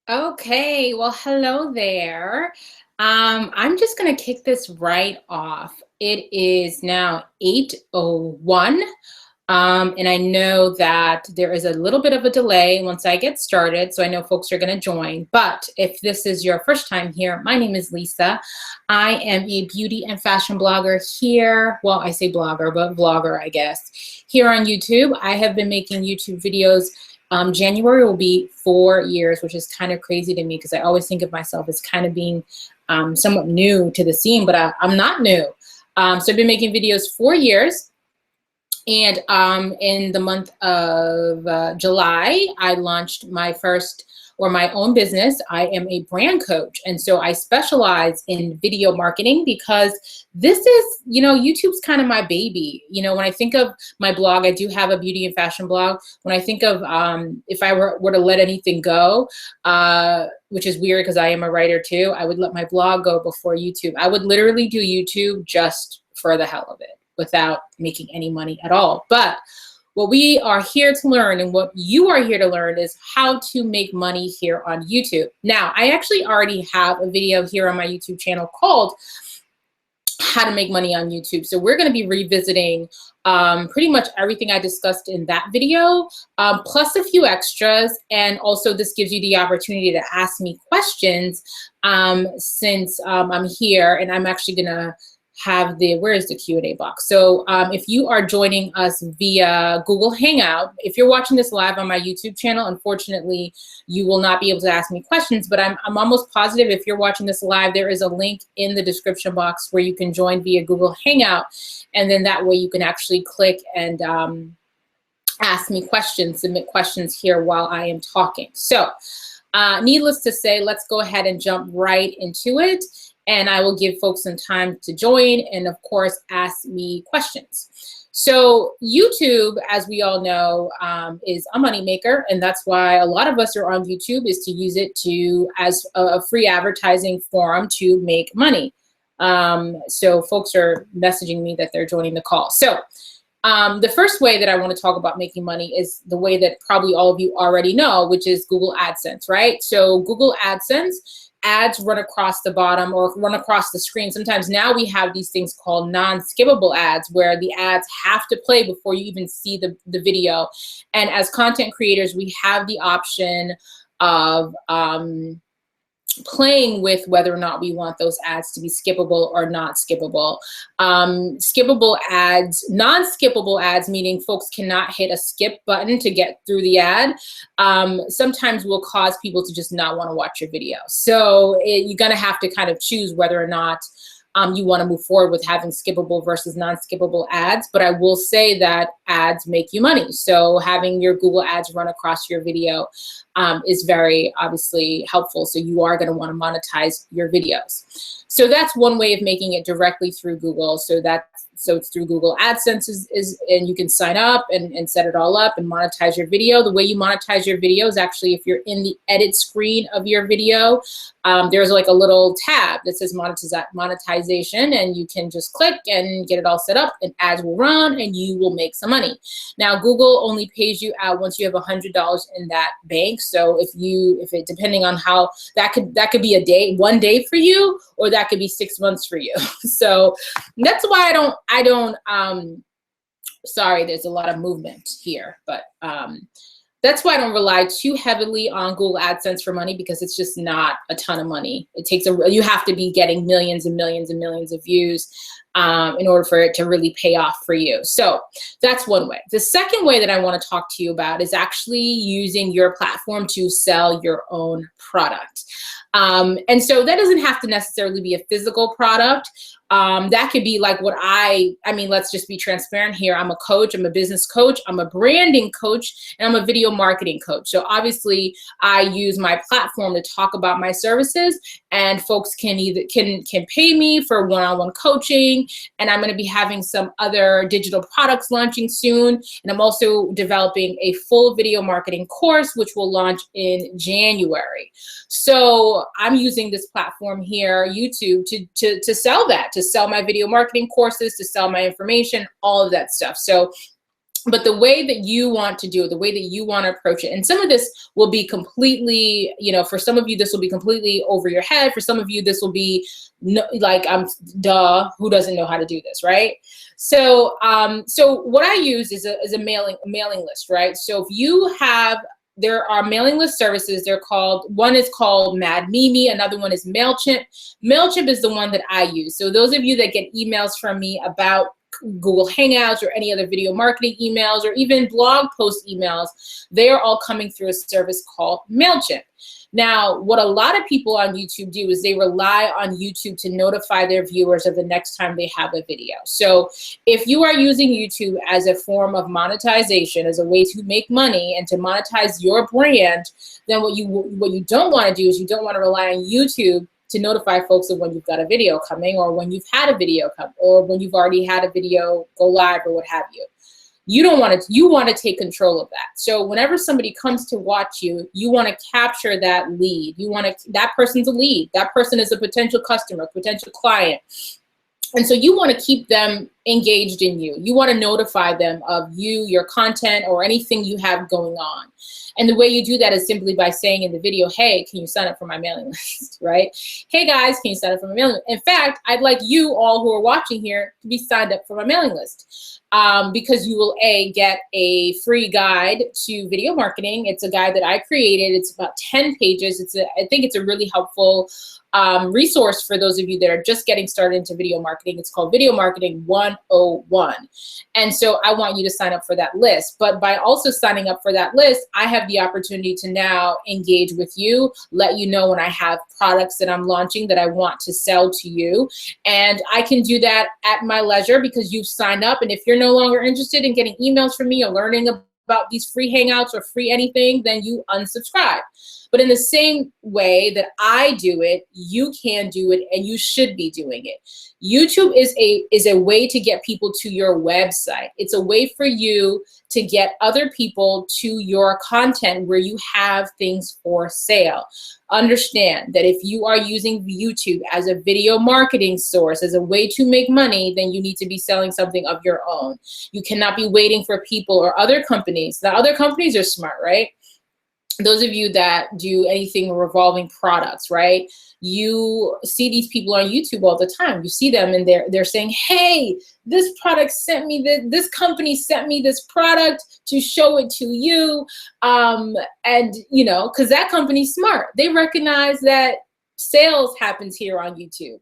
Okay, well, hello there. I'm just gonna kick this right off. It is now 8:01, and I know that there is a little bit of a delay once I get started, so I know folks are gonna join. But if this is your first time here, my name is Lisa. I am a beauty and fashion blogger here. Well, I say blogger, but vlogger, I guess, here on YouTube. I have been making YouTube videos. January will be 4 years, which is kind of crazy to me because I always think of myself as kind of being somewhat new to the scene, but I'm not new. So I've been making videos 4 years. And in the month of July, I launched my first or my own business. I am a brand coach. And so I specialize in video marketing because this is, YouTube's kind of my baby. When I think of my blog, I do have a beauty and fashion blog. When I think of if I were to let anything go, which is weird because I am a writer too, I would let my blog go before YouTube. I would literally do YouTube just for the hell of it, without making any money at all. But what we are here to learn and what you are here to learn is how to make money here on YouTube. Now, I actually already have a video here on my YouTube channel called How to Make Money on YouTube. So we're going to be revisiting pretty much everything I discussed in that video, plus a few extras. And also this gives you the opportunity to ask me questions since I'm here, and I'm actually going to have where is the Q&A box? So if you are joining us via Google Hangout, if you're watching this live on my YouTube channel, unfortunately, you will not be able to ask me questions, but I'm almost positive if you're watching this live, there is a link in the description box where you can join via Google Hangout. And then that way you can actually click and ask me questions, submit questions here while I am talking. So needless to say, let's go ahead and jump right into it. And I will give folks some time to join and, of course, ask me questions. So YouTube, as we all know, is a moneymaker, and that's why a lot of us are on YouTube, is to use it as a free advertising forum to make money. So folks are messaging me that they're joining the call. So the first way that I want to talk about making money is the way that probably all of you already know, which is Google AdSense, right? So Google AdSense, ads run across the bottom or run across the screen. Sometimes now we have these things called non-skippable ads where the ads have to play before you even see the video. And as content creators, we have the option of playing with whether or not we want those ads to be skippable or not skippable. Skippable ads, non-skippable ads, meaning folks cannot hit a skip button to get through the ad, sometimes will cause people to just not want to watch your video. So you're going to have to kind of choose whether or not you want to move forward with having skippable versus non-skippable ads. But I will say that ads make you money. So having your Google ads run across your video is very obviously helpful. So you are going to want to monetize your videos. So that's one way of making it directly through Google. So it's through Google AdSense and you can sign up and set it all up and monetize your video. The way you monetize your video is actually if you're in the edit screen of your video, there's like a little tab that says monetization, and you can just click and get it all set up, and ads will run and you will make some money. Now, Google only pays you out once you have $100 in that bank. So if it depending on how that could be one day for you, or that could be 6 months for you. So that's why I don't sorry, there's a lot of movement here, but that's why I don't rely too heavily on Google AdSense for money, because it's just not a ton of money. You have to be getting millions and millions and millions of views in order for it to really pay off for you. So that's one way. The second way that I want to talk to you about is actually using your platform to sell your own product. And so that doesn't have to necessarily be a physical product. That could be like let's just be transparent here. I'm a coach, I'm a business coach, I'm a branding coach, and I'm a video marketing coach. So obviously I use my platform to talk about my services, and folks can pay me for one-on-one coaching. And I'm going to be having some other digital products launching soon. And I'm also developing a full video marketing course, which will launch in January. So I'm using this platform here, YouTube, to sell that, to sell my video marketing courses, to sell my information, all of that stuff. So But the way that you want to do it, the way that you want to approach it, and some of this will be completely, for some of you, this will be completely over your head. For some of you, this will be like, duh, who doesn't know how to do this, right? So, so what I use is a mailing list, right? So if you have, there are mailing list services. They're called, one is called Mad Mimi, another one is MailChimp. MailChimp is the one that I use. So those of you that get emails from me about Google Hangouts or any other video marketing emails or even blog post emails, they are all coming through a service called MailChimp. Now, what a lot of people on YouTube do is they rely on YouTube to notify their viewers of the next time they have a video. So if you are using YouTube as a form of monetization, as a way to make money and to monetize your brand, then what you don't want to do is you don't want to rely on YouTube to notify folks of when you've got a video coming, or when you've had a video come, or when you've already had a video go live, or what have you. You don't want to, you want to take control of that. So whenever somebody comes to watch you, you want to capture that lead. You want to, that person's a lead. That person is a potential customer, potential client. And so you want to keep them engaged in you. You want to notify them of you, your content, or anything you have going on. And the way you do that is simply by saying in the video, hey, can you sign up for my mailing list, right? Hey guys, can you sign up for my mailing list? In fact, I'd like you all who are watching here to be signed up for my mailing list, because you will get a free guide to video marketing. It's a guide that I created. It's about 10 pages. I think it's a really helpful resource for those of you that are just getting started into video marketing. It's called Video Marketing 101. And so I want you to sign up for that list. But by also signing up for that list, I have the opportunity to now engage with you, let you know when I have products that I'm launching that I want to sell to you. And I can do that at my leisure because you've signed up. And if you're no longer interested in getting emails from me or learning about these free hangouts or free anything, then you unsubscribe. But in the same way that I do it, you can do it, and you should be doing it. YouTube is a way to get people to your website. It's a way for you to get other people to your content where you have things for sale. Understand that if you are using YouTube as a video marketing source, as a way to make money, then you need to be selling something of your own. You cannot be waiting for people or other companies. The other companies are smart, right? Those of you that do anything revolving products, right? You see these people on YouTube all the time. You see them and they're saying, hey, this product sent me this company sent me this product to show it to you. And because that company's smart. They recognize that sales happens here on YouTube.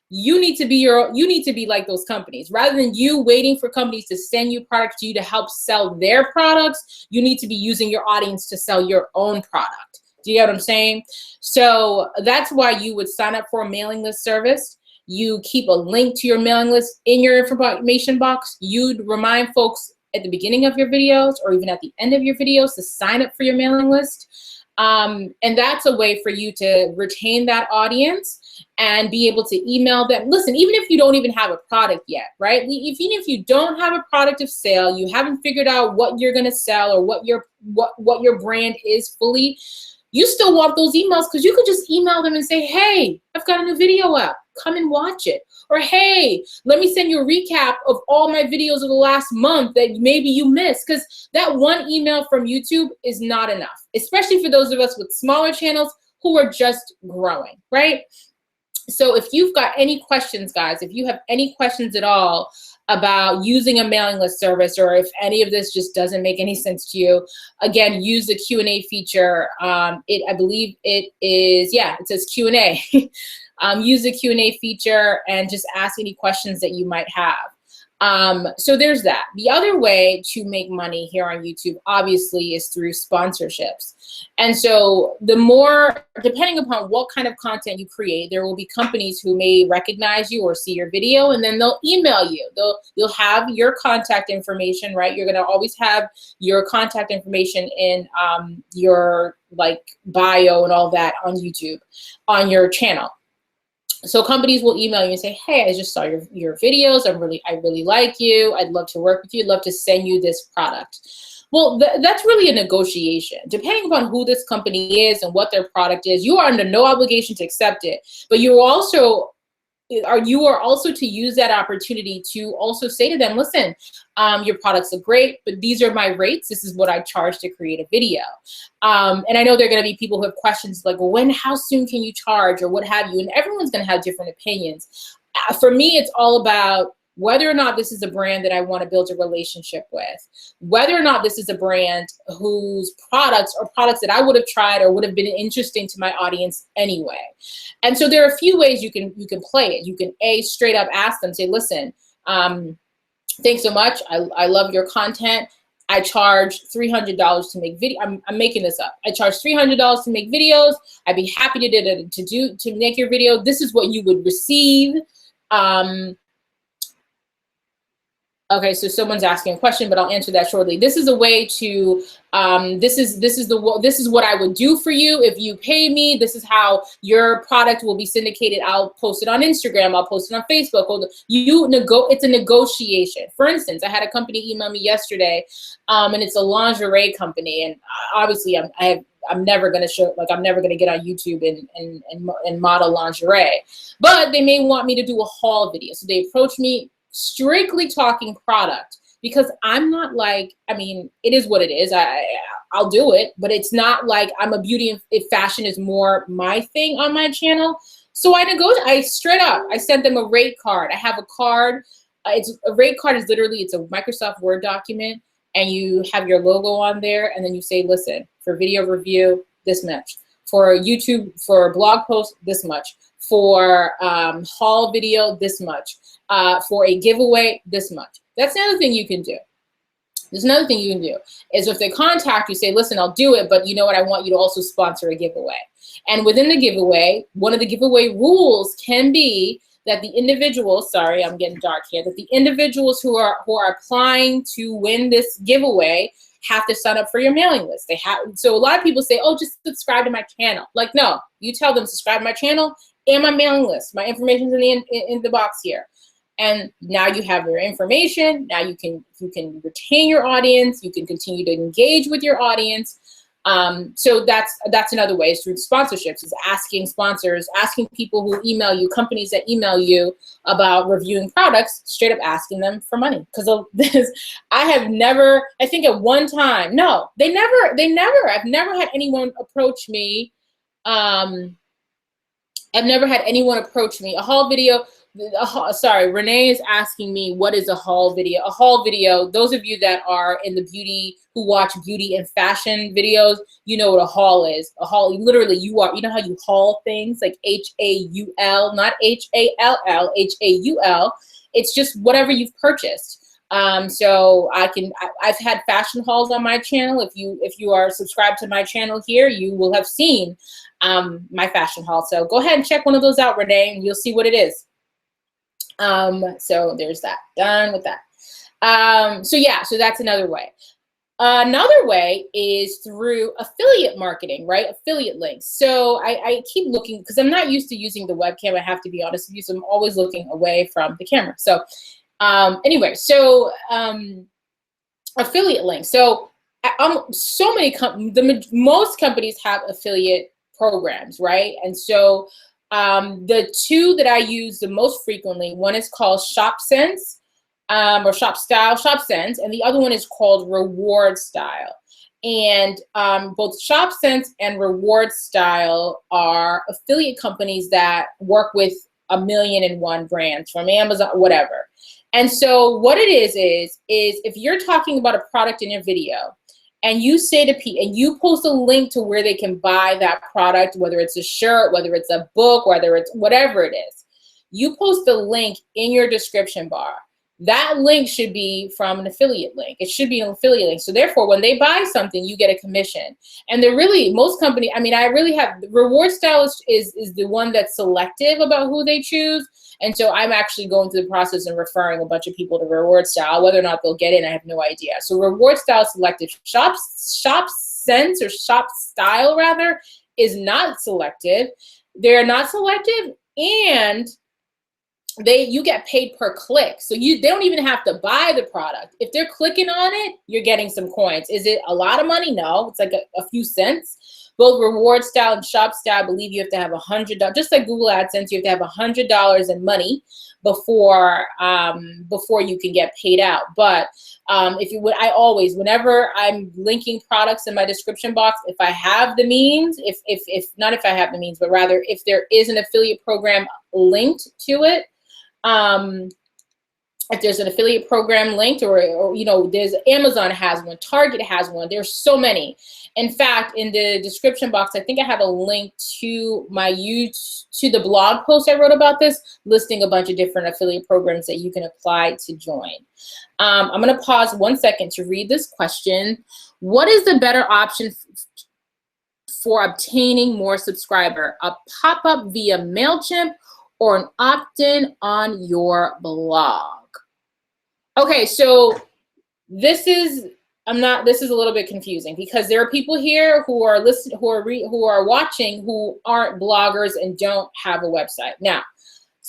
You need to be like those companies. Rather than you waiting for companies to send you products to you to help sell their products, you need to be using your audience to sell your own product. Do you get what I'm saying? So that's why you would sign up for a mailing list service. You keep a link to your mailing list in your information box. You'd remind folks at the beginning of your videos or even at the end of your videos to sign up for your mailing list. And that's a way for you to retain that audience and be able to email them. Listen, even if you don't even have a product yet, right? Even if you don't have a product of sale, you haven't figured out what you're going to sell or what your brand is fully, you still want those emails because you could just email them and say, hey, I've got a new video up. Come and watch it. Or, hey, let me send you a recap of all my videos of the last month that maybe you missed. Because that one email from YouTube is not enough, especially for those of us with smaller channels who are just growing, right? So if you've got any questions, guys, if you have any questions at all about using a mailing list service, or if any of this just doesn't make any sense to you, again, use the Q&A feature. I believe it is, yeah, it says Q&A. Use the Q&A feature and just ask any questions that you might have. So there's that. The other way to make money here on YouTube, obviously, is through sponsorships. And so the more, depending upon what kind of content you create, there will be companies who may recognize you or see your video, and then they'll email you. You'll have your contact information, right? You're going to always have your contact information in your bio and all that on YouTube, on your channel. So companies will email you and say, hey, I just saw your videos. I really like you. I'd love to work with you. I'd love to send you this product. Well, that's really a negotiation. Depending upon who this company is and what their product is, you are under no obligation to accept it. But you're also you are also to use that opportunity to also say to them, listen, your products look great, but these are my rates. This is what I charge to create a video. And I know there are going to be people who have questions like, well, how soon can you charge, or what have you? And everyone's going to have different opinions. For me, it's all about whether or not this is a brand that I want to build a relationship with, whether or not this is a brand whose products are products that I would have tried or would have been interesting to my audience anyway. And so there are a few ways you can play it. You can straight up ask them, say, listen, thanks so much. I love your content. I charge $300 to make video. I'm making this up. I charge $300 to make videos. I'd be happy to make your video. This is what you would receive. Okay, so someone's asking a question, but I'll answer that shortly. This is a way to, this is what I would do for you if you pay me. This is how your product will be syndicated. I'll post it on Instagram. I'll post it on Facebook. It's a negotiation. For instance, I had a company email me yesterday, and it's a lingerie company, and obviously I'm never gonna I'm never gonna get on YouTube and model lingerie, but they may want me to do a haul video. So they approach me strictly talking product, because I'm not like, I mean, it is what it is. I'll do it, but it's not like I'm a beauty and fashion is more my thing on my channel. So I straight up, I sent them a rate card. I have a card. A rate card is literally, it's a Microsoft Word document, and you have your logo on there, and then you say, listen, for video review, this much. For YouTube, for a blog post, this much. For haul video, this much. For a giveaway, this much. That's another thing you can do. There's another thing you can do is if they contact you, say, listen, I'll do it, but you know what? I want you to also sponsor a giveaway. And within the giveaway, one of the giveaway rules can be that the individuals, sorry, I'm getting dark here, that the individuals who are applying to win this giveaway have to sign up for your mailing list. So a lot of people say, oh, just subscribe to my channel. Like, no, you tell them subscribe to my channel and my mailing list. My information's in the box here. And now you have your information. Now you can retain your audience. You can continue to engage with your audience. So that's another way, is through sponsorships, is asking sponsors, asking people who email you, companies that email you about reviewing products, straight up asking them for money. Because I think at one time, no, I've never had anyone approach me. I've never had anyone approach me. A haul video. Sorry, Renee is asking me, what is a haul video? A haul video, those of you that are in the beauty, who watch beauty and fashion videos, you know what a haul is. A haul, literally, you know how you haul things, like H-A-U-L, not H-A-L-L, H-A-U-L. It's just whatever you've purchased. So I've had fashion hauls on my channel. If you are subscribed to my channel here, you will have seen my fashion haul. So go ahead and check one of those out, Renee, and you'll see what it is. So there's that. Done with that. So yeah, so that's another way. Another way is through affiliate marketing, right? Affiliate links. So I keep looking, because I'm not used to using the webcam, I have to be honest with you, so I'm always looking away from the camera. So anyway, so affiliate links. So most companies have affiliate programs, right? And so the two that I use the most frequently, one is called ShopSense, or ShopSense, and the other one is called Reward Style. And both ShopSense and Reward Style are affiliate companies that work with 1,000,001 brands from Amazon, whatever. And so what it is if you're talking about a product in your video, and you say to people, and you post a link to where they can buy that product, whether it's a shirt, whether it's a book, whether it's whatever it is, you post a link in your description bar. That link should be from an affiliate link. It should be an affiliate link. So therefore, when they buy something, you get a commission. And they're really, most companies, I mean, I really have, Reward Style is the one that's selective about who they choose. And so I'm actually going through the process and referring a bunch of people to Reward Style. Whether or not they'll get in, I have no idea. So Reward Style selective. ShopSense, or Shop Style rather, is not selective. They're not selective, and you get paid per click. So they don't even have to buy the product. If they're clicking on it, you're getting some coins. Is it a lot of money? No, it's like a few cents. both reward style and shop style, I believe you have to have $100, just like Google AdSense, you have to have $100 in money before you can get paid out. But if you would, I always, whenever I'm linking products in my description box, if I have the means, if not if I have the means, but rather if there is an affiliate program linked to it, if there's an affiliate program linked, or you know, there's Amazon has one, Target has one, there's so many. In fact, in the description box, I think I have a link to to the blog post I wrote about this, listing a bunch of different affiliate programs that you can apply to join. I'm going to pause 1 second to read this question. What is the better option for obtaining more subscriber? A pop-up via MailChimp or an opt-in on your blog? Okay, so this is a little bit confusing, because there are people here who are listening, who are watching, who aren't bloggers and don't have a website. Now,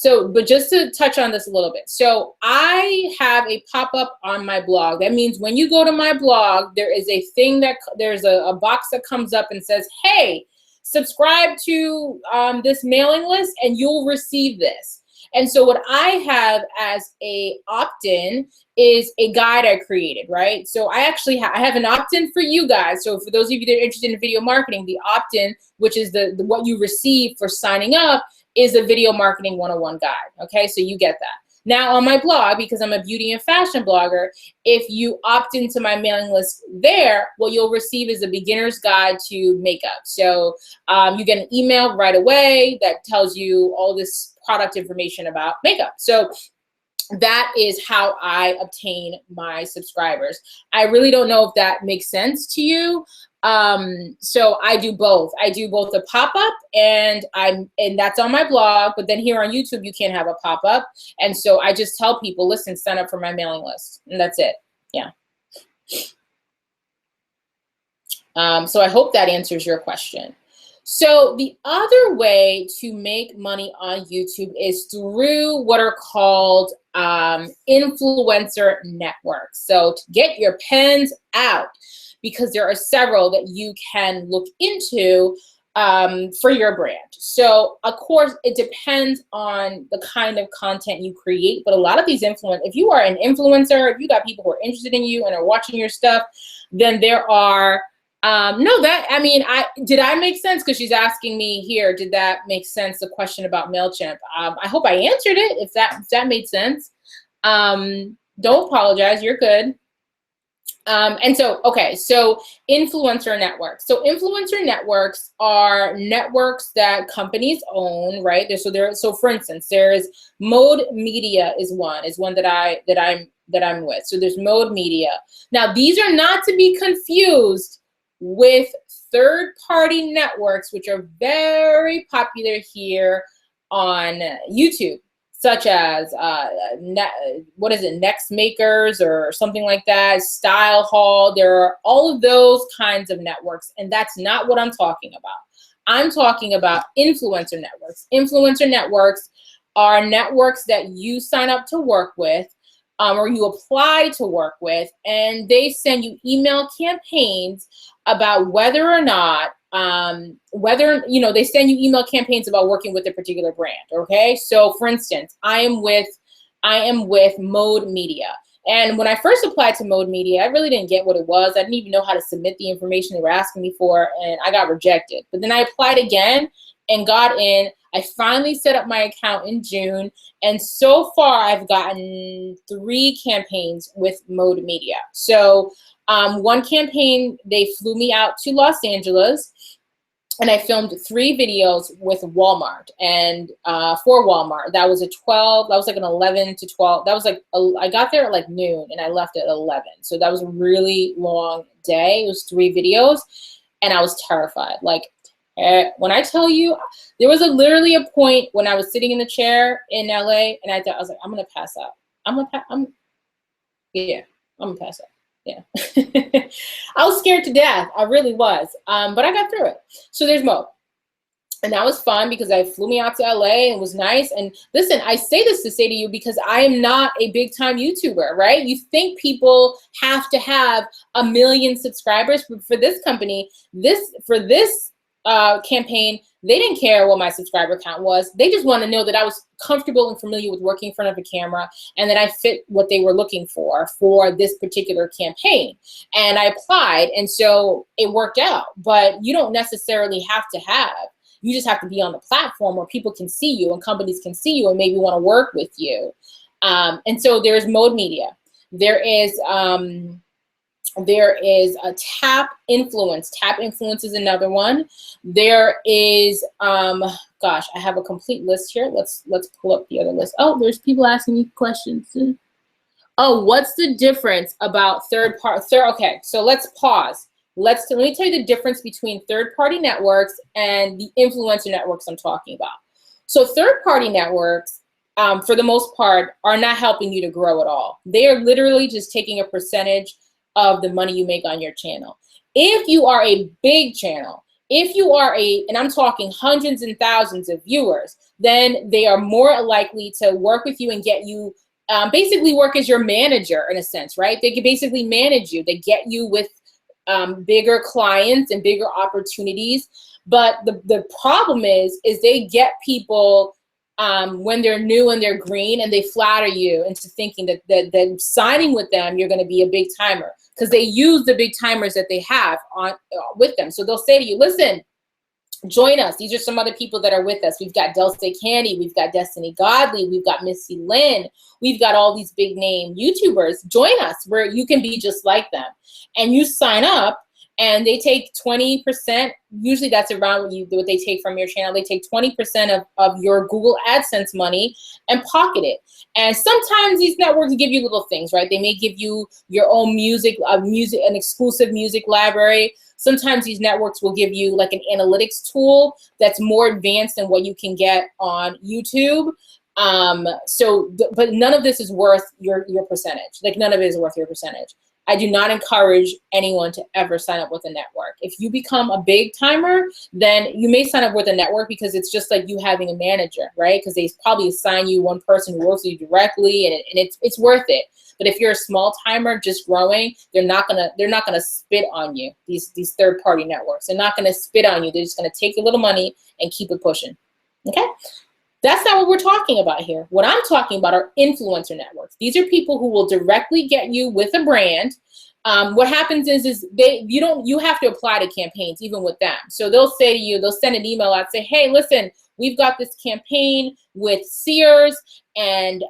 but just to touch on this a little bit. So I have a pop-up on my blog. That means when you go to my blog, there is a thing there's a box that comes up and says, hey, subscribe to this mailing list and you'll receive this. And so what I have as a opt-in is a guide I created, right? So I actually I have an opt-in for you guys. So for those of you that are interested in video marketing, the opt-in, which is the what you receive for signing up, is a video marketing 101 guide. Okay, so you get that. Now on my blog, because I'm a beauty and fashion blogger, if you opt into my mailing list there, what you'll receive is a beginner's guide to makeup. So you get an email right away that tells you all this product information about makeup. So that is how I obtain my subscribers. I really don't know if that makes sense to you. So I do both. I do both a pop-up and that's on my blog, but then here on YouTube, you can't have a pop-up. And so I just tell people, listen, sign up for my mailing list, and that's it. Yeah. So I hope that answers your question. So the other way to make money on YouTube is through what are called influencer networks. So to get your pens out, because there are several that you can look into for your brand. So of course, it depends on the kind of content you create, but a lot of these if you are an influencer, if you got people who are interested in you and are watching your stuff, then there are did I make sense? Because she's asking me here, did that make sense? The question about MailChimp. I hope I answered it. If that made sense. Don't apologize. You're good. So influencer networks. So influencer networks are networks that companies own, right? So for instance, there's Mode Media is one that I'm with. So there's Mode Media. Now these are not to be confused with third-party networks, which are very popular here on YouTube, such as Next Makers or something like that, Style Hall. There are all of those kinds of networks, and that's not what I'm talking about. I'm talking about influencer networks. Influencer networks are networks that you sign up to work with, or you apply to work with, and they send you email campaigns about whether or not, they send you email campaigns about working with a particular brand, okay? So for instance, I am with Mode Media. And when I first applied to Mode Media, I really didn't get what it was. I didn't even know how to submit the information they were asking me for, and I got rejected. But then I applied again and got in. I finally set up my account in June, and so far I've gotten 3 campaigns with Mode Media. So one campaign, they flew me out to Los Angeles, and I filmed 3 videos with Walmart, and for Walmart. That was like an 11 to 12. That was like, I got there at like noon and I left at 11. So that was a really long day. It was 3 videos, and I was terrified. Like, when I tell you, there was literally a point when I was sitting in the chair in LA, and I was like, I'm gonna pass out. I'm gonna pass out. Yeah. I was scared to death. I really was. But I got through it. So there's Mo. And that was fun because I flew me out to LA and it was nice. And listen, I say this to say to you because I am not a big time YouTuber, right? You think people have to have 1 million subscribers, but for this company, for this campaign, they didn't care what my subscriber count was. They just want to know that I was comfortable and familiar with working in front of a camera and that I fit what they were looking for this particular campaign. And I applied, and so it worked out. But you don't necessarily have to have. You just have to be on the platform where people can see you and companies can see you and maybe want to work with you. And so there's Mode Media. There is a Tap Influence. Tap Influence is another one. There is, gosh, I have a complete list here. Let's pull up the other list. Oh, there's people asking me questions. Oh, what's the difference about okay, so let's pause. Let me tell you the difference between third-party networks and the influencer networks I'm talking about. So third-party networks, for the most part, are not helping you to grow at all. They are literally just taking a percentage of the money you make on your channel. If you are a big channel, if you are and I'm talking hundreds and thousands of viewers, then they are more likely to work with you and get you, basically work as your manager in a sense, right? They can basically manage you. They get you with bigger clients and bigger opportunities. But the problem is they get people when they're new and they're green, and they flatter you into thinking that signing with them, you're going to be a big timer, because they use the big timers that they have on with them. So they'll say to you, listen, join us. These are some other people that are with us. We've got Dulce Candy, we've got Destiny Godly, we've got Missy Lynn, we've got all these big name YouTubers. Join us where you can be just like them. And you sign up, and they take 20%. Usually that's around what they take from your channel. They take 20% of your Google AdSense money and pocket it. And sometimes these networks give you little things, right? They may give you your own music, an exclusive music library. Sometimes these networks will give you like an analytics tool that's more advanced than what you can get on YouTube. But none of this is worth your percentage. Like, none of it is worth your percentage. I do not encourage anyone to ever sign up with a network. If you become a big timer, then you may sign up with a network because it's just like you having a manager, right? Because they probably assign you one person who works with you directly, and it's worth it. But if you're a small timer just growing, they're not gonna spit on you. These third-party networks, they're not gonna spit on you. They're just gonna take your little money and keep it pushing. Okay? That's not what we're talking about here. What I'm talking about are influencer networks. These are people who will directly get you with a brand. What happens is you have to apply to campaigns even with them. So they'll say to you, they'll send an email out, say, hey, listen, we've got this campaign with Sears, and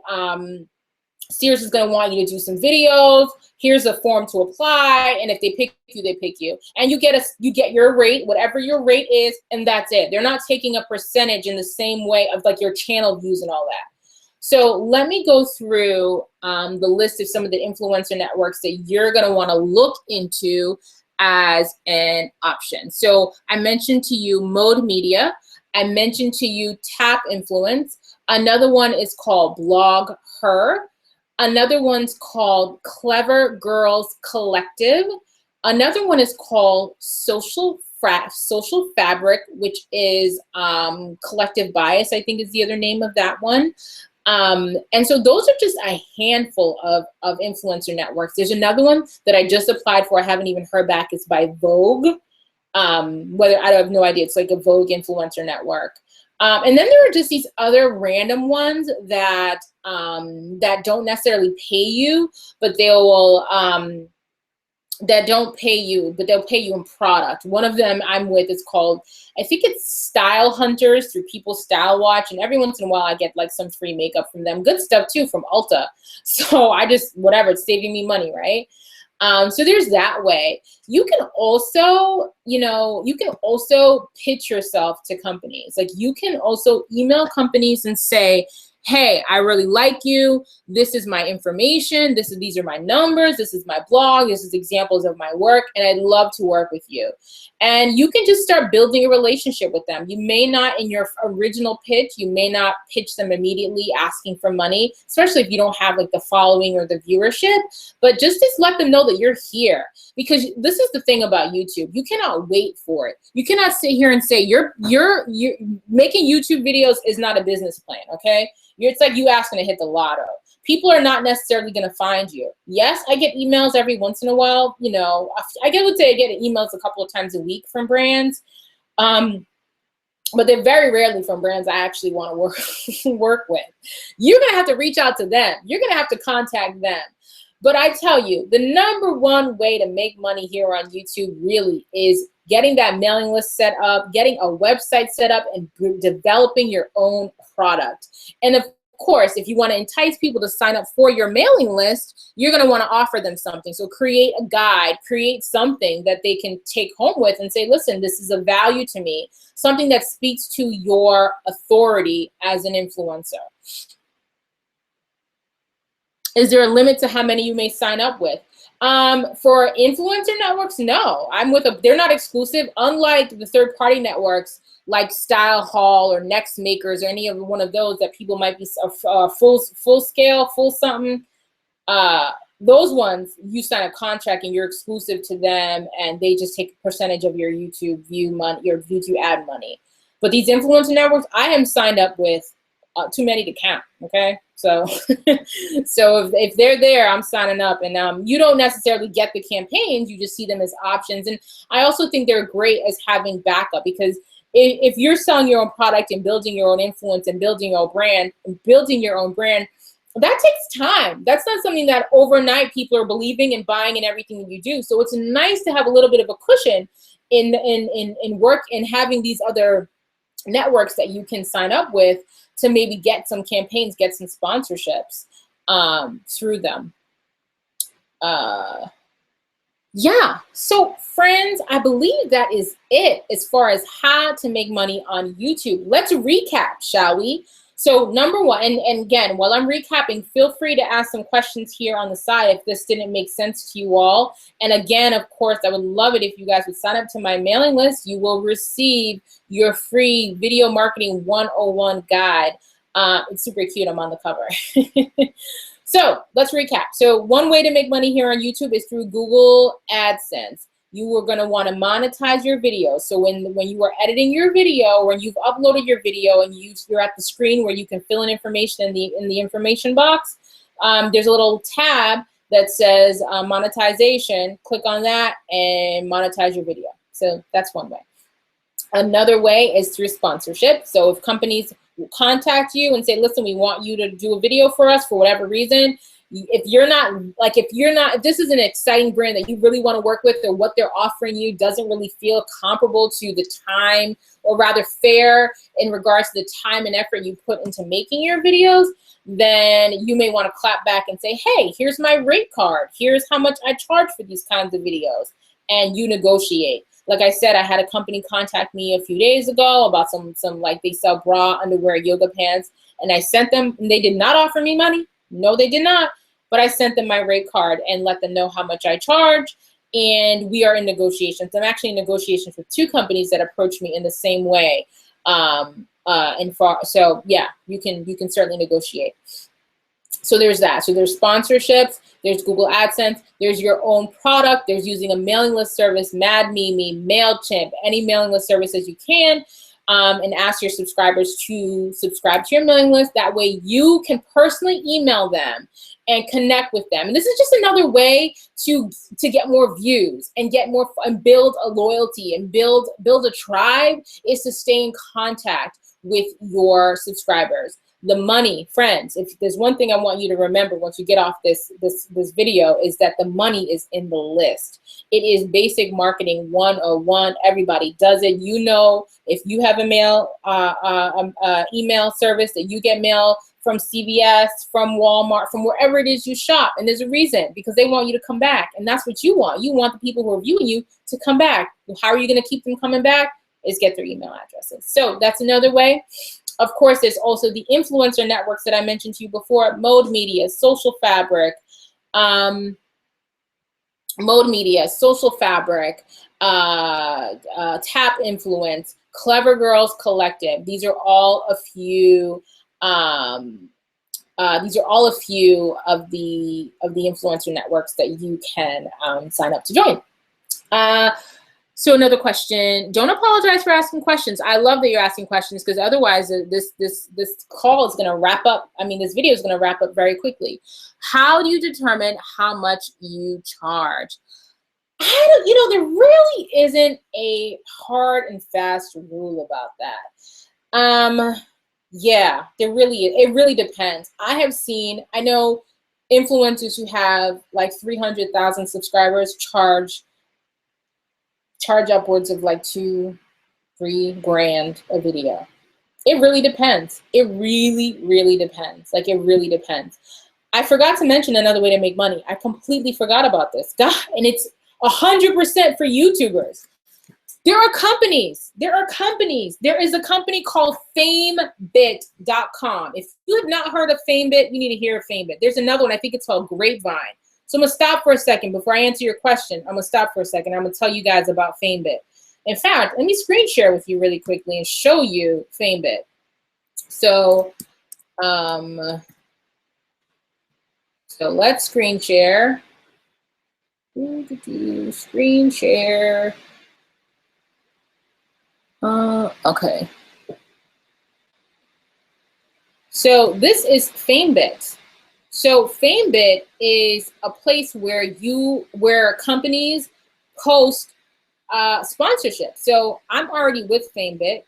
Sears is going to want you to do some videos. Here's a form to apply, and if they pick you, they pick you. And you get your rate, whatever your rate is, and that's it. They're not taking a percentage in the same way of like your channel views and all that. So let me go through the list of some of the influencer networks that you're going to want to look into as an option. So I mentioned to you Mode Media. I mentioned to you Tap Influence. Another one is called Blog Her. Another one's called Clever Girls Collective. Another one is called Social Fabric, which is Collective Bias, I think is the other name of that one. And so those are just a handful of influencer networks. There's another one that I just applied for. I haven't even heard back. It's by Vogue. I have no idea. It's like a Vogue influencer network. And then there are just these other random ones that don't necessarily pay you, but they'll pay you in product. One of them I'm with is called, I think it's Style Hunters through People Style Watch, and every once in a while I get like some free makeup from them. Good stuff too from Ulta. So whatever, it's saving me money, right? So there's that way. You can also, pitch yourself to companies. Like, you can also email companies and say, hey, I really like you. This is my information. These are my numbers. This is my blog. This is examples of my work, and I'd love to work with you. And you can just start building a relationship with them. You may not, in your original pitch, you may not pitch them immediately asking for money, especially if you don't have like the following or the viewership, but just let them know that you're here. Because this is the thing about YouTube. You cannot wait for it. You cannot sit here and say you're making YouTube videos is not a business plan, okay? It's like you asking to hit the lotto. People are not necessarily going to find you. Yes, I get emails every once in a while. I would say I get emails a couple of times a week from brands. But they're very rarely from brands I actually want to work with. You're gonna have to reach out to them. You're gonna have to contact them. But I tell you, the number one way to make money here on YouTube really is getting that mailing list set up, getting a website set up, and developing your own product. And of course, if you want to entice people to sign up for your mailing list, you're going to want to offer them something. So create a guide, create something that they can take home with and say, listen, this is a value to me, something that speaks to your authority as an influencer. Is there a limit to how many you may sign up with? For influencer networks, no. They're not exclusive, unlike the third-party networks like Style Hall or Next Makers or any of one of those that people might be full scale, full something. Those ones, you sign a contract and you're exclusive to them, and they just take a percentage of your YouTube view money, your YouTube ad money. But these influencer networks, I am signed up with too many to count. Okay, so so if they're there, I'm signing up, and you don't necessarily get the campaigns, you just see them as options. And I also think they're great as having backup, because if you're selling your own product and building your own influence and building your own brand, that takes time. That's not something that overnight people are believing and buying in everything that you do. So it's nice to have a little bit of a cushion in work and having these other networks that you can sign up with to maybe get some campaigns, get some sponsorships through them. Yeah, so friends, I believe that is it as far as how to make money on YouTube. Let's recap, shall we? So number one, and again, while I'm recapping, feel free to ask some questions here on the side if this didn't make sense to you all. And again, of course, I would love it if you guys would sign up to my mailing list. You will receive your free Video Marketing 101 guide. It's super cute. I'm on the cover. So let's recap. So one way to make money here on YouTube is through Google AdSense. You are going to want to monetize your video. So when you are editing your video, when you've uploaded your video and you're at the screen where you can fill in information in the information box, there's a little tab that says monetization. Click on that and monetize your video. So that's one way. Another way is through sponsorship. So if companies will contact you and say, listen, we want you to do a video for us for whatever reason. If this is an exciting brand that you really want to work with, or what they're offering you doesn't really feel comparable to the time, or rather fair in regards to the time and effort you put into making your videos, then you may want to clap back and say, hey, here's my rate card. Here's how much I charge for these kinds of videos. And you negotiate. Like I said, I had a company contact me a few days ago about some like they sell bra, underwear, yoga pants, and I sent them, and they did not offer me money. No, they did not. But I sent them my rate card and let them know how much I charge, and we are in negotiations. I'm actually in negotiations with 2 companies that approached me in the same way. So yeah, you can certainly negotiate. So there's that. So there's sponsorships, there's Google AdSense, there's your own product, there's using a mailing list service, MadMimi, MailChimp, any mailing list services you can, and ask your subscribers to subscribe to your mailing list. That way you can personally email them and connect with them. And this is just another way to get more views and get more and build a loyalty and build a tribe, is to stay in contact with your subscribers. The money, friends, if there's one thing I want you to remember once you get off this video, is that the money is in the list. It is basic marketing 101. Everybody does it. You know, if you have a email service that you get mail from CVS, from Walmart, from wherever it is you shop, and there's a reason, because they want you to come back, and that's what you want. You want the people who are viewing you to come back. How are you going to keep them coming back? Is get their email addresses. So that's another way. Of course, there's also the influencer networks that I mentioned to you before: Mode Media, Social Fabric, Tap Influence, Clever Girls Collective. These are all a few. These are all a few of the influencer networks that you can sign up to join. So another question, don't apologize for asking questions. I love that you're asking questions, because otherwise this call is going to wrap up. I mean, this video is going to wrap up very quickly. How do you determine how much you charge? I don't, you know, there really isn't a hard and fast rule about that. Yeah, there really is. It really depends. I know influencers who have like 300,000 subscribers charge upwards of like 2-3 grand a video. It really depends. It really, really depends. Like, it really depends. I forgot to mention another way to make money. I completely forgot about this. God, and it's 100% for YouTubers. There are companies. There is a company called famebit.com. If you have not heard of Famebit, you need to hear of Famebit. There's another one. I think it's called Grapevine. So I'm going to stop for a second. Before I answer your question, I'm going to stop for a second. I'm going to tell you guys about Famebit. In fact, let me screen share with you really quickly and show you Famebit. So, so let's screen share. Screen share. Okay. So this is Famebit. So Famebit is a place where companies post sponsorship. So I'm already with Famebit.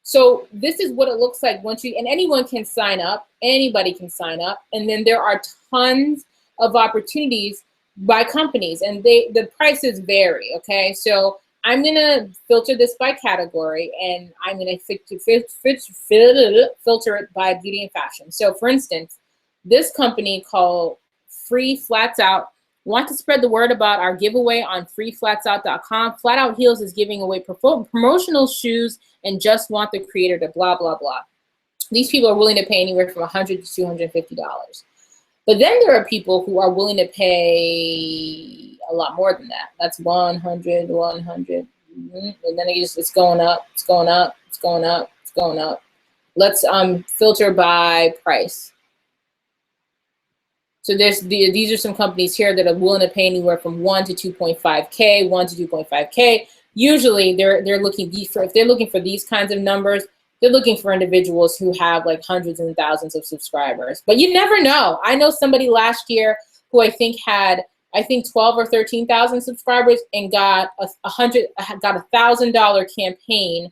So this is what it looks like once and anyone can sign up. Anybody can sign up. And then there are tons of opportunities by companies, and the prices vary, okay? So I'm gonna filter this by category, and I'm gonna filter it by beauty and fashion. So for instance, this company called Free Flats Out want to spread the word about our giveaway on freeflatsout.com. Flat Out Heels is giving away promotional shoes and just want the creator to blah, blah, blah. These people are willing to pay anywhere from $100 to $250. But then there are people who are willing to pay a lot more than that. That's 100, 100. And then it's going up, it's going up, it's going up, it's going up. Let's filter by price. So these are some companies here that are willing to pay anywhere from 1 to 2.5K, 1 to 2.5K. Usually they're looking if they're looking for these kinds of numbers, they're looking for individuals who have like hundreds and thousands of subscribers. But you never know. I know somebody last year who I think had 12 or 13,000 subscribers and got a $1,000 campaign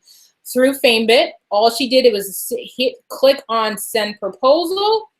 through Famebit. All she did was click on send proposal.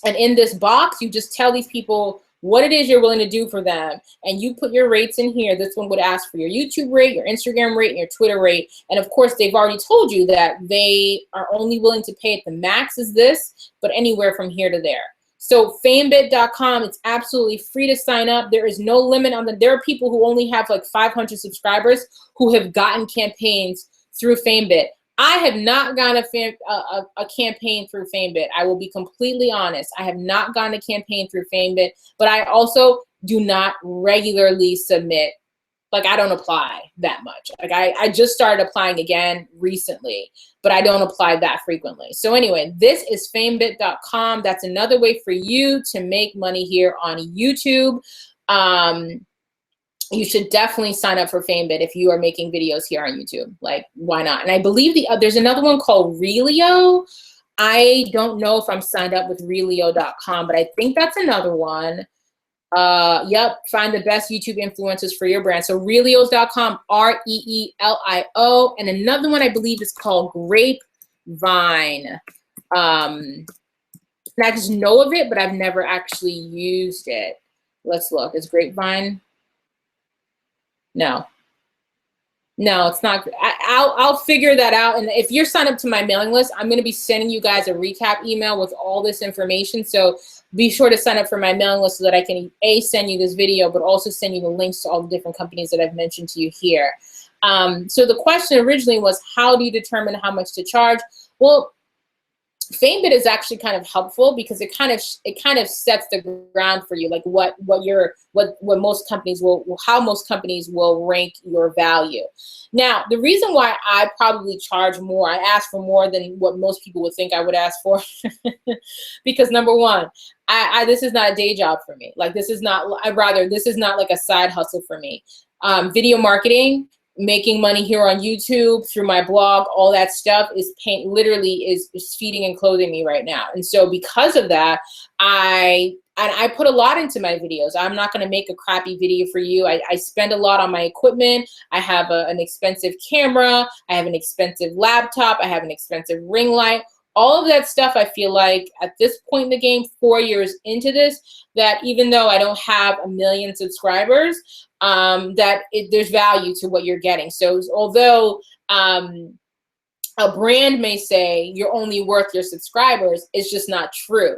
And in this box, you just tell these people what it is you're willing to do for them. And you put your rates in here. This one would ask for your YouTube rate, your Instagram rate, and your Twitter rate. And of course, they've already told you that they are only willing to pay at the max is this, but anywhere from here to there. So famebit.com, it's absolutely free to sign up. There is no limit on there are people who only have like 500 subscribers who have gotten campaigns through Famebit. I have not gotten a campaign through Famebit. I will be completely honest. I have not gotten a campaign through Famebit, but I also do not regularly submit. Like, I don't apply that much. Like, I just started applying again recently, but I don't apply that frequently. So anyway, this is famebit.com. That's another way for you to make money here on YouTube. You should definitely sign up for Famebit if you are making videos here on YouTube. Like, why not? And I believe there's another one called Relio. I don't know if I'm signed up with Relio.com, but I think that's another one. Yep, find the best YouTube influencers for your brand. So Reelios.com, R-E-E-L-I-O. And another one I believe is called Grapevine. And I just know of it, but I've never actually used it. Let's look. Is Grapevine? No, it's not. I'll figure that out. And if you're signed up to my mailing list, I'm going to be sending you guys a recap email with all this information. So be sure to sign up for my mailing list so that I can send you this video, but also send you the links to all the different companies that I've mentioned to you here. So the question originally was, how do you determine how much to charge? Well, Famebit is actually kind of helpful because it kind of sets the ground for you, like what most companies how most companies will rank your value. Now, the reason why I probably charge more, I ask for more than what most people would think I would ask for, because number one, this is not a day job for me. Like, this is not like a side hustle for me. Video marketing, making money here on YouTube through my blog, all that stuff is literally feeding and clothing me right now. And so because of that, I I put a lot into my videos. I'm not going to make a crappy video for you. I spend a lot on my equipment. I have an expensive camera. I have an expensive laptop. I have an expensive ring light. All of that stuff, I feel like at this point in the game, 4 years into this, that even though I don't have 1 million subscribers, there's value to what you're getting. So although a brand may say you're only worth your subscribers, it's just not true.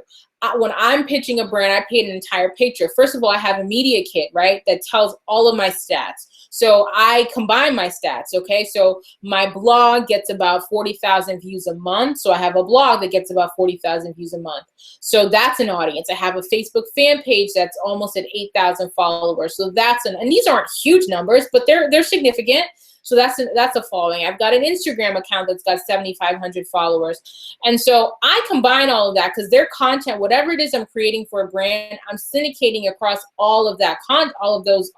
When I'm pitching a brand, I paint an entire picture. First of all, I have a media kit, right, that tells all of my stats. So I combine my stats, okay? So my blog gets about 40,000 views a month. So I have a blog that gets about 40,000 views a month. So that's an audience. I have a Facebook fan page that's almost at 8,000 followers. So and these aren't huge numbers, but they're significant. So that's a following. I've got an Instagram account that's got 7,500 followers. And so I combine all of that because their content, whatever it is I'm creating for a brand, I'm syndicating across all of that all of those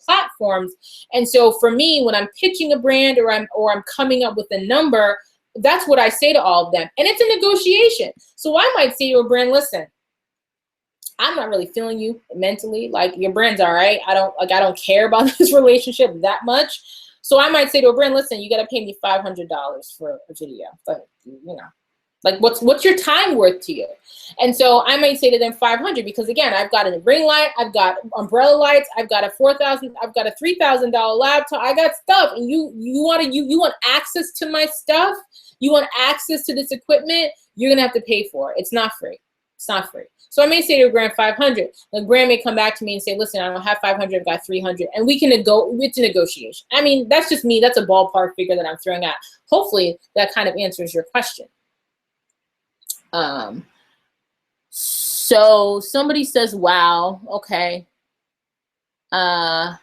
platforms. And so for me, when I'm pitching a brand or I'm coming up with a number, that's what I say to all of them. And it's a negotiation. So I might say to a brand, listen, I'm not really feeling you mentally. Like, your brand's all right. I don't care about this relationship that much. So I might say to a brand, listen, you got to pay me $500 for a video. But, like, what's your time worth to you? And so I might say to them 500 because, again, I've got a ring light, I've got umbrella lights, I've got a $3,000 laptop, I got stuff, and you want access to my stuff, you want access to this equipment, you're gonna have to pay for it. It's not free. It's not free. So I may say to a brand 500. The brand may come back to me and say, listen, I don't have 500, I've got 300. And we can it's a negotiation. I mean, that's just me. That's a ballpark figure that I'm throwing out. Hopefully that kind of answers your question. So somebody says, wow, okay. Oh,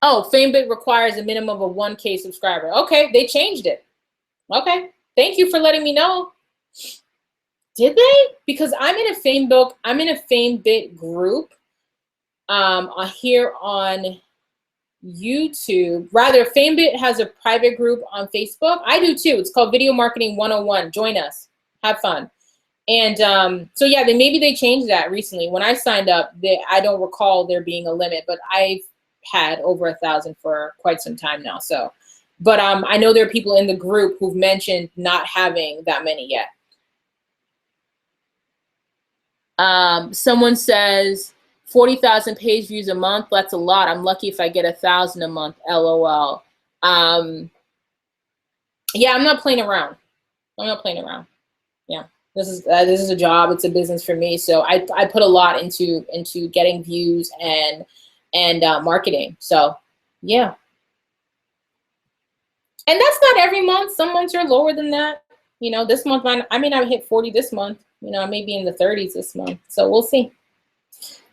FameBit requires a minimum of 1K subscriber. Okay, they changed it. Okay, thank you for letting me know. Did they? Because I'm in a FameBit group here on YouTube. Rather, FameBit has a private group on Facebook. I do too. It's called Video Marketing 101. Join us. Have fun. And so yeah, maybe they changed that recently. When I signed up, I don't recall there being a limit, but I've had over 1,000 for quite some time now. So, but I know there are people in the group who've mentioned not having that many yet. Someone says 40,000 page views a month. That's a lot. I'm lucky if I get 1,000 a month. LOL. Yeah, I'm not playing around. I'm not playing around. Yeah, this is a job. It's a business for me. So I put a lot into getting views and marketing. So yeah. And that's not every month. Some months are lower than that. This month I may not hit 40 this month. I may be in the 30s this month. So we'll see.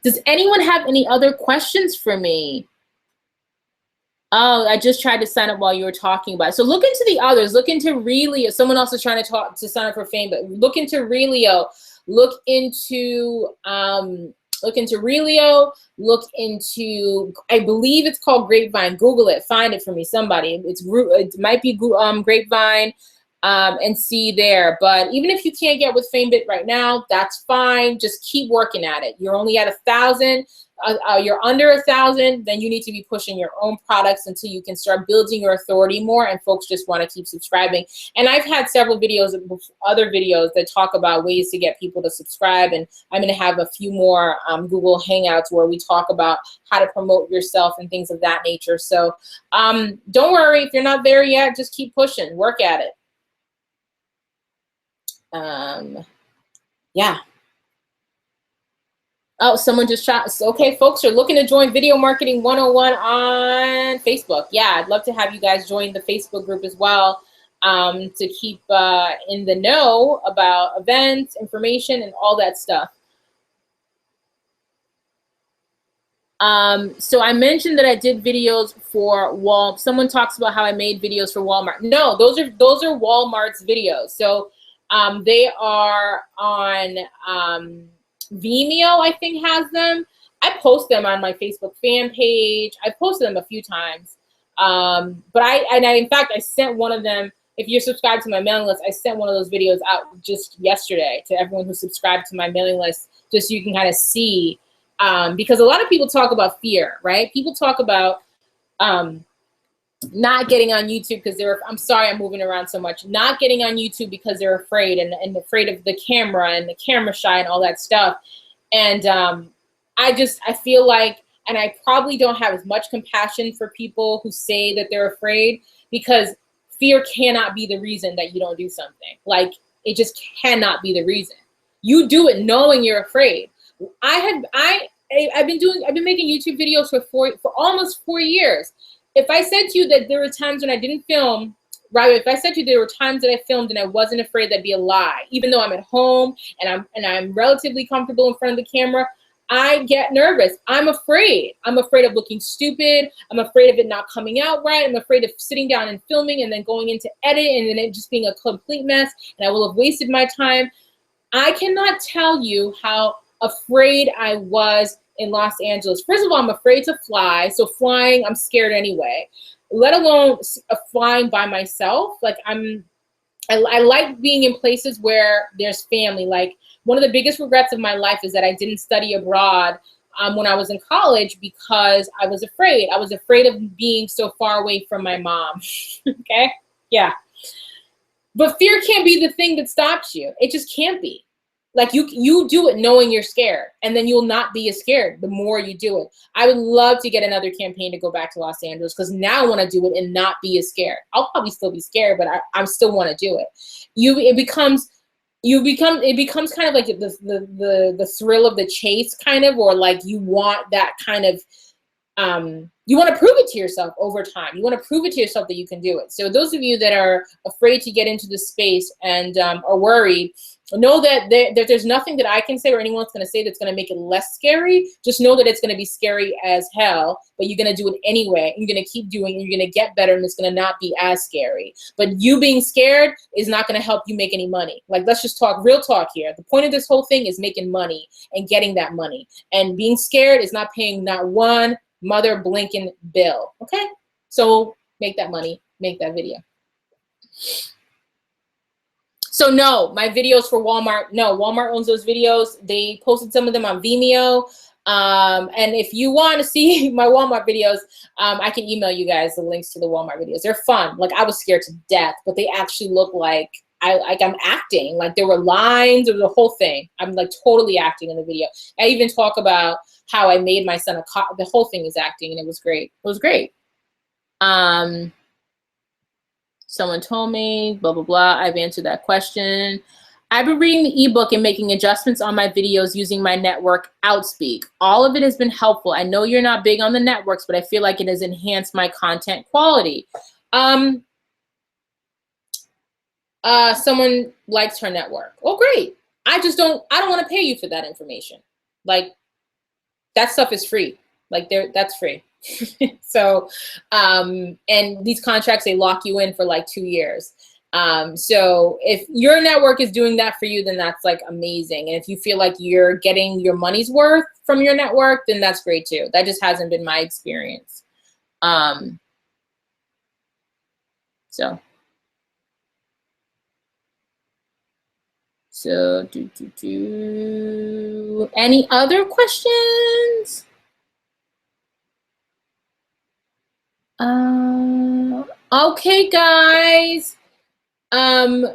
Does anyone have any other questions for me? Oh, I just tried to sign up while you were talking about it. So look into the others. Look into Relio. Someone else is trying to sign up for Fame, but look into Relio. Look into Relio. Look into, I believe it's called Grapevine. Google it. Find it for me, somebody. It might be Grapevine. And see there. But even if you can't get with FameBit right now, that's fine. Just keep working at it. You're only at 1,000. You're under 1,000. Then you need to be pushing your own products until you can start building your authority more. And folks just want to keep subscribing. And I've had several videos, other videos that talk about ways to get people to subscribe. And I'm going to have a few more Google Hangouts where we talk about how to promote yourself and things of that nature. So don't worry if you're not there yet. Just keep pushing. Work at it. Yeah. Oh, someone just shot. Okay, folks are looking to join Video Marketing 101 on Facebook. Yeah, I'd love to have you guys join the Facebook group as well, to keep in the know about events, information, and all that stuff. So I mentioned that I did videos for Walmart. Someone talks about how I made videos for Walmart. No, those are Walmart's videos. So they are on Vimeo, I think, has them. I post them on my Facebook fan page. I posted them a few times. But in fact, I sent one of them if you're subscribed to my mailing list, I sent one of those videos out just yesterday to everyone who's subscribed to my mailing list, just so you can kind of see, because a lot of people talk about fear, right? People talk about not getting on YouTube because I'm sorry, I'm moving around so much, not getting on YouTube because they're afraid and afraid of the camera and the camera shy and all that stuff. And I feel like, and I probably don't have as much compassion for people who say that they're afraid, because fear cannot be the reason that you don't do something. Like, it just cannot be the reason. You do it knowing you're afraid. I've been making YouTube videos for almost 4 years. If I said to you that there were times when I didn't film, right? If I said to you there were times that I filmed and I wasn't afraid, that'd be a lie. Even though I'm at home and I'm relatively comfortable in front of the camera, I get nervous. I'm afraid. I'm afraid of looking stupid. I'm afraid of it not coming out right. I'm afraid of sitting down and filming and then going into edit and then it just being a complete mess and I will have wasted my time. I cannot tell you how afraid I was in Los Angeles. First of all, I'm afraid to fly. So flying, I'm scared anyway, let alone flying by myself. Like I like being in places where there's family. Like, one of the biggest regrets of my life is that I didn't study abroad when I was in college because I was afraid. I was afraid of being so far away from my mom. Okay? Yeah. But fear can't be the thing that stops you. It just can't be. Like, you do it knowing you're scared, and then you'll not be as scared the more you do it. I would love to get another campaign to go back to Los Angeles, because now I want to do it and not be as scared. I'll probably still be scared, but I still want to do it. It becomes kind of like the thrill of the chase, kind of, or like you want that kind of, you want to prove it to yourself over time. You want to prove it to yourself that you can do it. So those of you that are afraid to get into the space and are worried, know that there's nothing that I can say or anyone's going to say that's going to make it less scary. Just know that it's going to be scary as hell, but you're going to do it anyway. You're going to keep doing it. You're going to get better, and it's going to not be as scary. But you being scared is not going to help you make any money. Like, let's just talk real talk here. The point of this whole thing is making money and getting that money. And being scared is not paying not one mother blinking bill. Okay? So make that money, make that video. So no, my videos for Walmart, no, Walmart owns those videos. They posted some of them on Vimeo. And if you want to see my Walmart videos, I can email you guys the links to the Walmart videos. They're fun. Like, I was scared to death, but they actually look like I'm acting. Like, there were lines, or the whole thing. I'm like totally acting in the video. I even talk about how I made my son a cop. The whole thing is acting, and it was great. It was great. Someone told me, blah, blah, blah. I've answered that question. I've been reading the ebook and making adjustments on my videos using my network, Outspeak. All of it has been helpful. I know you're not big on the networks, but I feel like it has enhanced my content quality. Someone likes her network. Oh, great. I don't want to pay you for that information. Like, that stuff is free. Like, that's free. So, and these contracts, they lock you in for like 2 years. So if your network is doing that for you, then that's like amazing. And if you feel like you're getting your money's worth from your network, then that's great too. That just hasn't been my experience. So any other questions? Okay, guys.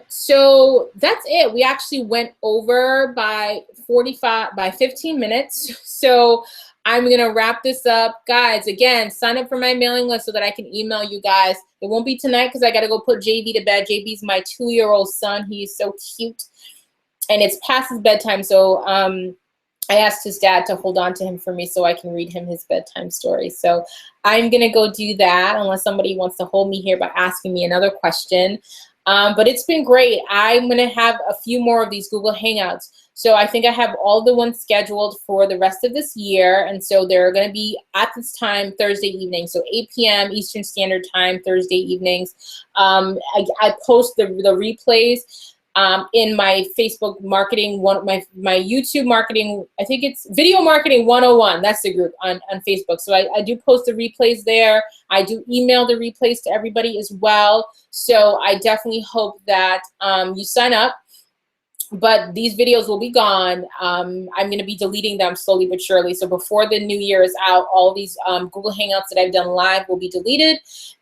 So that's it. We actually went over by 15 minutes. So I'm going to wrap this up. Guys, again, sign up for my mailing list so that I can email you guys. It won't be tonight because I got to go put JB to bed. JB's my 2-year-old son. He's so cute. And it's past his bedtime. So I asked his dad to hold on to him for me so I can read him his bedtime story. So I'm going to go do that unless somebody wants to hold me here by asking me another question. But it's been great. I'm going to have a few more of these Google Hangouts. So I think I have all the ones scheduled for the rest of this year. And so they're going to be at this time, Thursday evening. So 8 p.m. Eastern Standard Time, Thursday evenings. I post the replays. in my Facebook marketing, my YouTube marketing, I think it's Video Marketing 101. That's the group on Facebook. So I do post the replays there. I do email the replays to everybody as well. So I definitely hope that you sign up. But these videos will be gone. I'm going to be deleting them slowly but surely. So before the new year is out, all these Google Hangouts that I've done live will be deleted.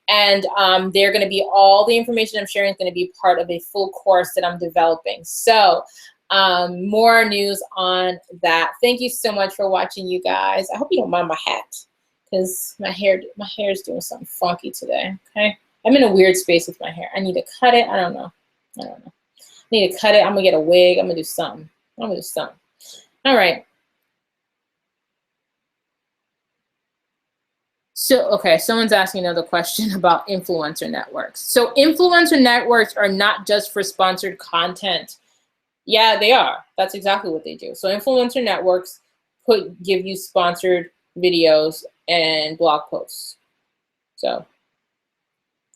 And they're going to be, all the information I'm sharing is going to be part of a full course that I'm developing. So more news on that. Thank you so much for watching, you guys. I hope you don't mind my hat, because my hair is doing something funky today. Okay, I'm in a weird space with my hair. I need to cut it. I don't know. Need to cut it. I'm gonna get a wig. I'm gonna do something. All right. So, okay, someone's asking another question about influencer networks. So influencer networks are not just for sponsored content. Yeah, they are. That's exactly what they do. So influencer networks give you sponsored videos and blog posts. So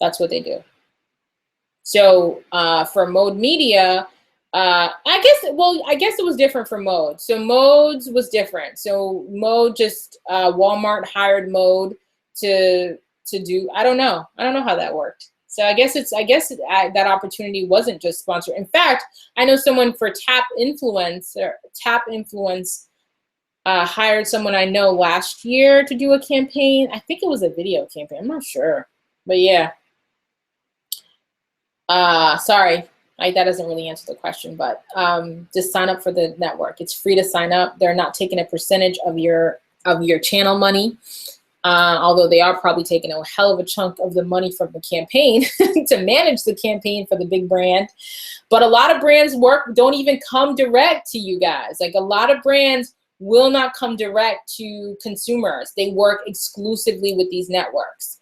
that's what they do. So for Mode Media, I guess it was different for Mode. So Mode's was different. So Mode just Walmart hired Mode to do. I don't know how that worked. So I guess that opportunity wasn't just sponsored. In fact, I know someone for Tap Influence hired someone I know last year to do a campaign. I think it was a video campaign. I'm not sure, but yeah. Sorry, that doesn't really answer the question, but just sign up for the network. It's free to sign up. They're not taking a percentage of your channel money, although they are probably taking a hell of a chunk of the money from the campaign to manage the campaign for the big brand. But a lot of brands don't even come direct to you guys. Like, a lot of brands will not come direct to consumers. They work exclusively with these networks.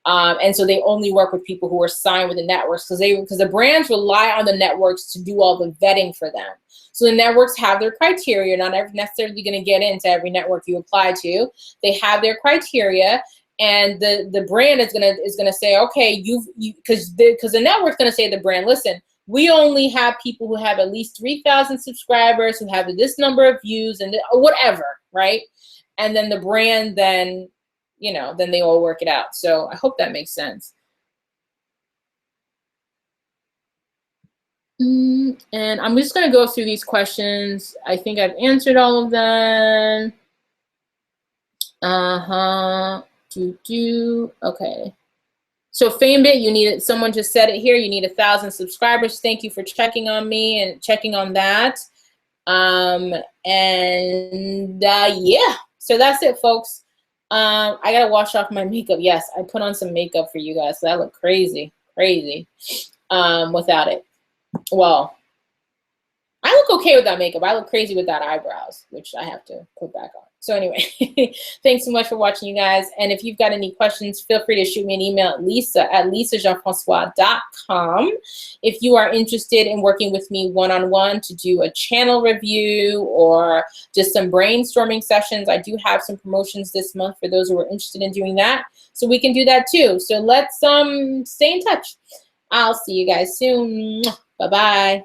And so they only work with people who are signed with the networks, because the brands rely on the networks to do all the vetting for them. So the networks have their criteria. Not necessarily going to get into every network you apply to. They have their criteria, and the brand is gonna say, okay, because the network's gonna say to the brand, listen, we only have people who have at least 3,000 subscribers, who have this number of views, and whatever, right? And then the brand then they all work it out. So I hope that makes sense. And I'm just going to go through these questions. I think I've answered all of them. Okay. So FameBit, someone just said it here, you need 1,000 subscribers. Thank you for checking on me and checking on that. Yeah, so that's it, folks. I gotta wash off my makeup. Yes, I put on some makeup for you guys, so I look crazy without it. Well, I look okay without makeup. I look crazy without eyebrows, which I have to put back on. So anyway, thanks so much for watching, you guys. And if you've got any questions, feel free to shoot me an email at lisa@lisajeanfrancois.com. If you are interested in working with me one-on-one to do a channel review or just some brainstorming sessions, I do have some promotions this month for those who are interested in doing that. So we can do that too. So let's stay in touch. I'll see you guys soon. Bye-bye.